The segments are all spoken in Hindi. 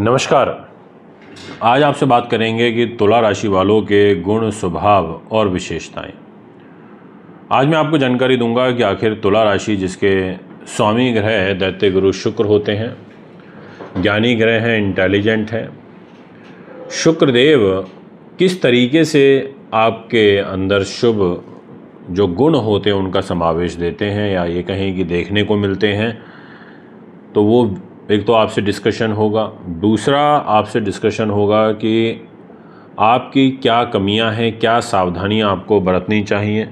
नमस्कार। आज आपसे बात करेंगे कि तुला राशि वालों के गुण, स्वभाव और विशेषताएं। आज मैं आपको जानकारी दूंगा कि आखिर तुला राशि जिसके स्वामी ग्रह दैत्य गुरु शुक्र होते हैं, ज्ञानी ग्रह हैं, इंटेलिजेंट हैं, शुक्रदेव किस तरीके से आपके अंदर शुभ जो गुण होते हैं उनका समावेश देते हैं या ये कहें कि देखने को मिलते हैं। तो वो एक तो आपसे डिस्कशन होगा, दूसरा आपसे डिस्कशन होगा कि आपकी क्या कमियां हैं, क्या सावधानियां आपको बरतनी चाहिए,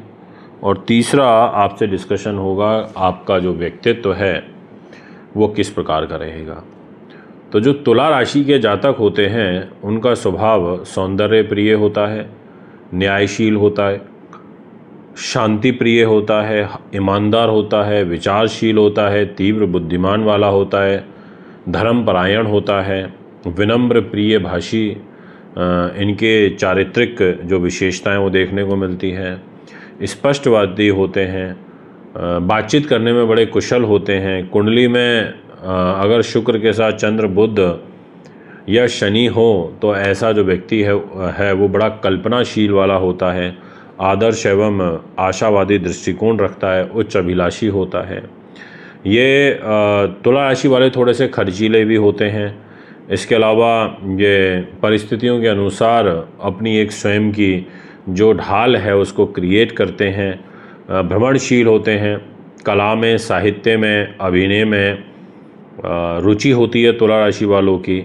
और तीसरा आपसे डिस्कशन होगा आपका जो व्यक्तित्व है वो किस प्रकार का रहेगा। तो जो तुला राशि के जातक होते हैं उनका स्वभाव सौंदर्य प्रिय होता है, न्यायशील होता है, शांति प्रिय होता है, ईमानदार होता है, विचारशील होता है, तीव्र बुद्धिमान वाला होता है, धर्मपरायण होता है, विनम्र प्रिय भाषी इनके चारित्रिक जो विशेषताएं वो देखने को मिलती हैं, स्पष्टवादी होते हैं, बातचीत करने में बड़े कुशल होते हैं। कुंडली में अगर शुक्र के साथ चंद्र, बुध या शनि हो तो ऐसा जो व्यक्ति है वो बड़ा कल्पनाशील वाला होता है, आदर्श एवं आशावादी दृष्टिकोण रखता है, उच्च अभिलाषी होता है। ये तुला राशि वाले थोड़े से खर्चीले भी होते हैं। इसके अलावा ये परिस्थितियों के अनुसार अपनी एक स्वयं की जो ढाल है उसको क्रिएट करते हैं, भ्रमणशील होते हैं, कला में, साहित्य में, अभिनय में रुचि होती है तुला राशि वालों की।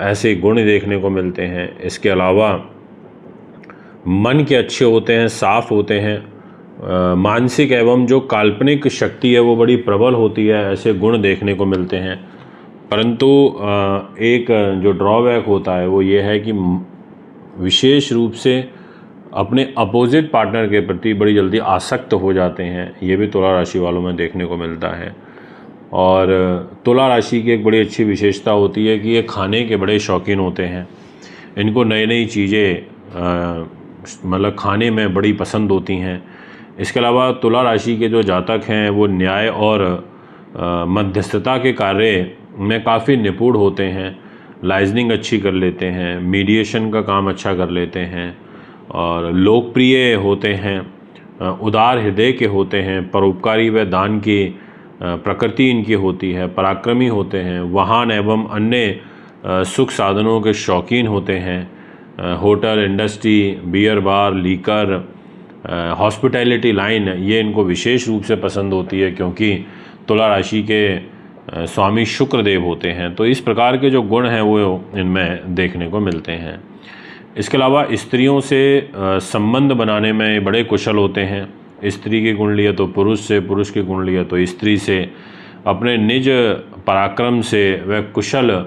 ऐसे गुण देखने को मिलते हैं। इसके अलावा मन के अच्छे होते हैं, साफ होते हैं, मानसिक एवं जो काल्पनिक शक्ति है वो बड़ी प्रबल होती है, ऐसे गुण देखने को मिलते हैं। परंतु एक जो ड्रॉबैक होता है वो ये है कि विशेष रूप से अपने अपोजिट पार्टनर के प्रति बड़ी जल्दी आसक्त हो जाते हैं, ये भी तुला राशि वालों में देखने को मिलता है। और तुला राशि की एक बड़ी अच्छी विशेषता होती है कि ये खाने के बड़े शौकीन होते हैं। इनको नई नई चीज़ें मतलब खाने में बड़ी पसंद होती हैं। इसके अलावा तुला राशि के जो जातक हैं वो न्याय और मध्यस्थता के कार्य में काफ़ी निपुण होते हैं, लाइजनिंग अच्छी कर लेते हैं, मीडिएशन का काम अच्छा कर लेते हैं, और लोकप्रिय होते हैं, उदार हृदय के होते हैं, परोपकारी व दान की प्रकृति इनकी होती है, पराक्रमी होते हैं, वाहन एवं अन्य सुख साधनों के शौकीन होते हैं, hotel, industry, beer bar, liquor, hospitality line ये इनको विशेष रूप से पसंद होती है क्योंकि तुला राशि के स्वामी शुक्रदेव होते हैं। तो इस प्रकार के जो गुण हैं वो इनमें देखने को मिलते हैं। इसके अलावा स्त्रियों से संबंध बनाने में बड़े कुशल होते हैं। स्त्री की कुंडली है तो पुरुष से, पुरुष की कुंडली है तो स्त्री से। अपने निज पराक्रम से व कुशल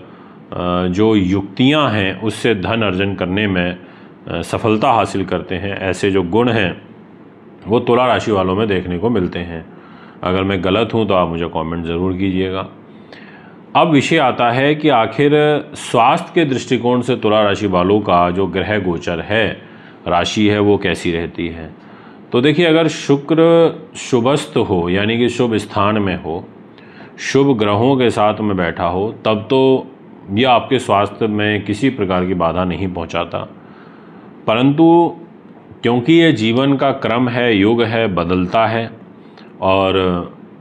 जो युक्तियां हैं उससे धन अर्जन करने में सफलता हासिल करते हैं। ऐसे जो गुण हैं वो तुला राशि वालों में देखने को मिलते हैं। अगर मैं गलत हूं तो आप मुझे कमेंट ज़रूर कीजिएगा। अब विषय आता है कि आखिर स्वास्थ्य के दृष्टिकोण से तुला राशि वालों का जो ग्रह गोचर है, राशि है, वो कैसी रहती है। तो देखिए, अगर शुक्र शुभस्थ हो यानी कि शुभ स्थान में हो, शुभ ग्रहों के साथ में बैठा हो, तब तो यह आपके स्वास्थ्य में किसी प्रकार की बाधा नहीं पहुंचाता। परंतु क्योंकि ये जीवन का क्रम है, युग है, बदलता है और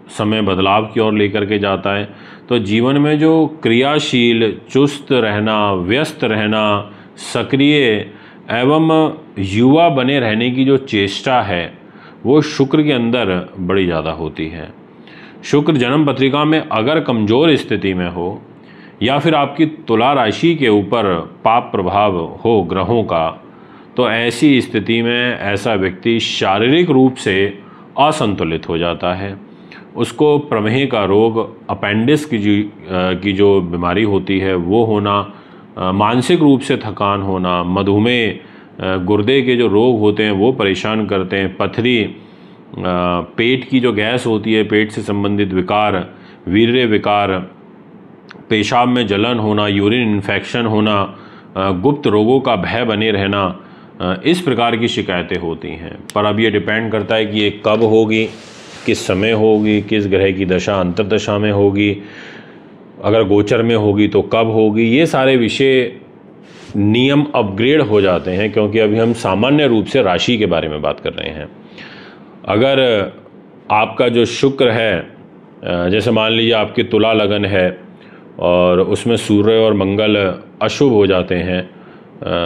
समय बदलाव की ओर लेकर के जाता है, तो जीवन में जो क्रियाशील, चुस्त रहना, व्यस्त रहना, सक्रिय एवं युवा बने रहने की जो चेष्टा है वो शुक्र के अंदर बड़ी ज़्यादा होती है। शुक्र जन्म पत्रिका में अगर कमज़ोर स्थिति में हो या फिर आपकी तुला राशि के ऊपर पाप प्रभाव हो ग्रहों का, तो ऐसी स्थिति में ऐसा व्यक्ति शारीरिक रूप से असंतुलित हो जाता है। उसको प्रमेह का रोग, अपेंडिक्स की जो बीमारी होती है वो होना, मानसिक रूप से थकान होना, मधुमेह, गुर्दे के जो रोग होते हैं वो परेशान करते हैं, पथरी, पेट की जो गैस होती है, पेट से संबंधित विकार, वीर्य विकार, पेशाब में जलन होना, यूरिन इन्फेक्शन होना, गुप्त रोगों का भय बने रहना, इस प्रकार की शिकायतें होती हैं। पर अब ये डिपेंड करता है कि ये कब होगी, किस समय होगी, किस ग्रह की दशा अंतर्दशा में होगी, अगर गोचर में होगी तो कब होगी, ये सारे विषय नियम अपग्रेड हो जाते हैं, क्योंकि अभी हम सामान्य रूप से राशि के बारे में बात कर रहे हैं। अगर आपका जो शुक्र है, जैसे मान लीजिए आपकी तुला लगन है और उसमें सूर्य और मंगल अशुभ हो जाते हैं,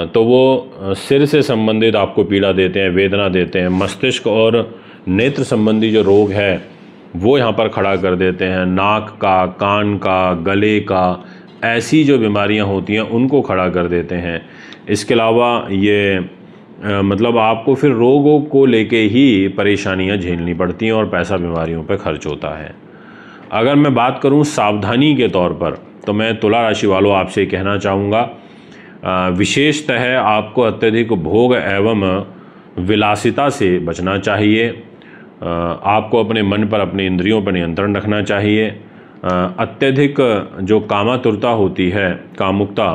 तो वो सिर से संबंधित आपको पीड़ा देते हैं, वेदना देते हैं। मस्तिष्क और नेत्र संबंधी जो रोग है वो यहाँ पर खड़ा कर देते हैं। नाक का, कान का, गले का, ऐसी जो बीमारियाँ होती हैं उनको खड़ा कर देते हैं। इसके अलावा ये मतलब आपको फिर रोगों को लेके ही परेशानियाँ झेलनी पड़ती हैं और पैसा बीमारियों पे खर्च होता है। अगर मैं बात करूँ सावधानी के तौर पर, तो मैं तुला राशि वालों आपसे कहना चाहूँगा, विशेषतः आपको अत्यधिक भोग एवं विलासिता से बचना चाहिए। आपको अपने मन पर, अपने इंद्रियों पर नियंत्रण रखना चाहिए। अत्यधिक जो कामातुरता होती है, कामुकता,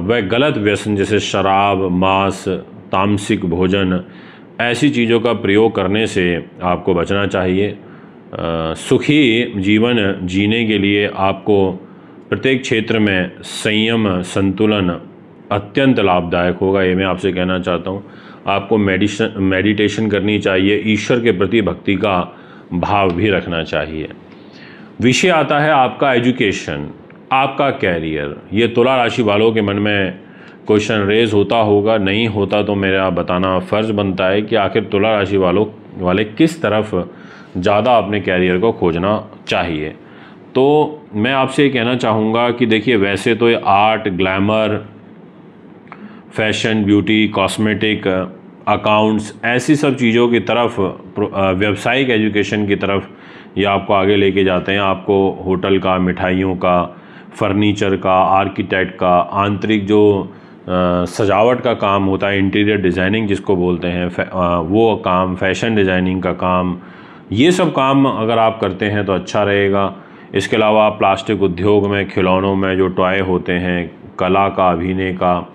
वह गलत व्यसन जैसे शराब, मांस, तामसिक भोजन, ऐसी चीज़ों का प्रयोग करने से आपको बचना चाहिए। सुखी जीवन जीने के लिए आपको प्रत्येक क्षेत्र में संयम, संतुलन अत्यंत लाभदायक होगा, ये मैं आपसे कहना चाहता हूँ। आपको मेडिटेशन करनी चाहिए, ईश्वर के प्रति भक्ति का भाव भी रखना चाहिए। विषय आता है आपका एजुकेशन, आपका कैरियर। ये तुला राशि वालों के मन में क्वेश्चन रेज होता होगा, नहीं होता तो मेरा बताना फ़र्ज़ बनता है कि आखिर तुला राशि वाले किस तरफ ज़्यादा अपने कैरियर को खोजना चाहिए। तो मैं आपसे ये कहना चाहूँगा कि देखिए, वैसे तो ये art, glamour, fashion, beauty, cosmetic, accounts, ऐसी सब चीज़ों की तरफ, व्यावसायिक एजुकेशन की तरफ ये आपको आगे लेके जाते हैं। आपको होटल का, मिठाइयों का, फर्नीचर का, आर्किटेक्ट का, आंतरिक जो सजावट का काम होता है, इंटीरियर डिज़ाइनिंग जिसको बोलते हैं, वो काम, फैशन डिज़ाइनिंग का काम, ये सब काम अगर आप करते हैं तो अच्छा रहेगा। इसके अलावा आप प्लास्टिक उद्योग में, खिलौनों में जो टॉय होते हैं, कला का, अभिनय का,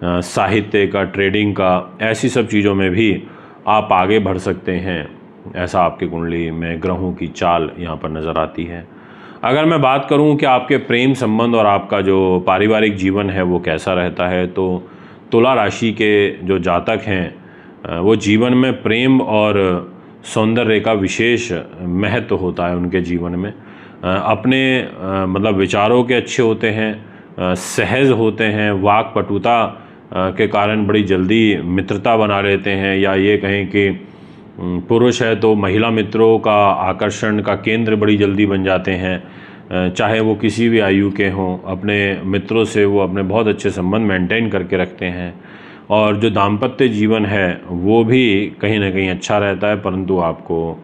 साहित्य का, ट्रेडिंग का, ऐसी सब चीज़ों में भी आप आगे बढ़ सकते हैं। ऐसा आपकी कुंडली में ग्रहों की चाल यहाँ पर नज़र आती है। अगर मैं बात करूँ कि आपके प्रेम संबंध और आपका जो पारिवारिक जीवन है वो कैसा रहता है, तो तुला राशि के जो जातक हैं वो जीवन में प्रेम और सौंदर्य का विशेष महत्व होता है उनके जीवन में। अपने मतलब विचारों के अच्छे होते हैं, सहज होते हैं, वाक्पटुता के कारण बड़ी जल्दी मित्रता बना लेते हैं, या ये कहें कि पुरुष है तो महिला मित्रों का आकर्षण का केंद्र बड़ी जल्दी बन जाते हैं। चाहे वो किसी भी आयु के हों, अपने मित्रों से वो अपने बहुत अच्छे संबंध मेंटेन करके रखते हैं। और जो दाम्पत्य जीवन है वो भी कहीं ना कहीं अच्छा रहता है, परंतु आपको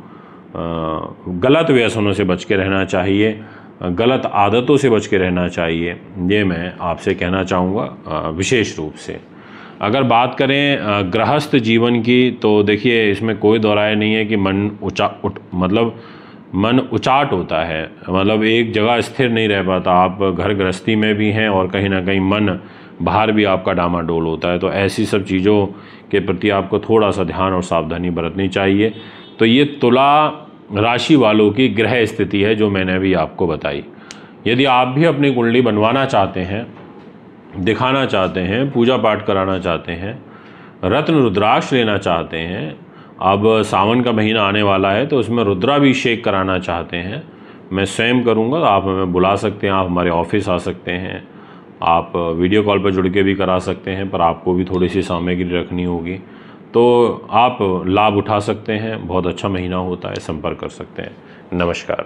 गलत व्यसनों से बच के रहना चाहिए, गलत आदतों से बच के रहना चाहिए, ये मैं आपसे कहना चाहूँगा विशेष रूप से। अगर बात करें गृहस्थ जीवन की, तो देखिए इसमें कोई दो राय नहीं है कि मन उचाट होता है, मतलब एक जगह स्थिर नहीं रह पाता। आप घर गृहस्थी में भी हैं और कहीं ना कहीं मन बाहर भी आपका डामाडोल होता है, तो ऐसी सब चीज़ों के प्रति आपको थोड़ा सा ध्यान और सावधानी बरतनी चाहिए। तो ये तुला राशि वालों की ग्रह स्थिति है जो मैंने अभी आपको बताई। यदि आप भी अपनी कुंडली बनवाना चाहते हैं, दिखाना चाहते हैं, पूजा पाठ कराना चाहते हैं, रत्न रुद्राक्ष लेना चाहते हैं, अब सावन का महीना आने वाला है तो उसमें रुद्राभिषेक कराना चाहते हैं, मैं स्वयं करूंगा। आप हमें बुला सकते हैं, आप हमारे ऑफिस आ सकते हैं, आप वीडियो कॉल पर जुड़ के भी करा सकते हैं, पर आपको भी थोड़ी सी सामग्री रखनी होगी, तो आप लाभ उठा सकते हैं। बहुत अच्छा महीना होता है, संपर्क कर सकते हैं। नमस्कार।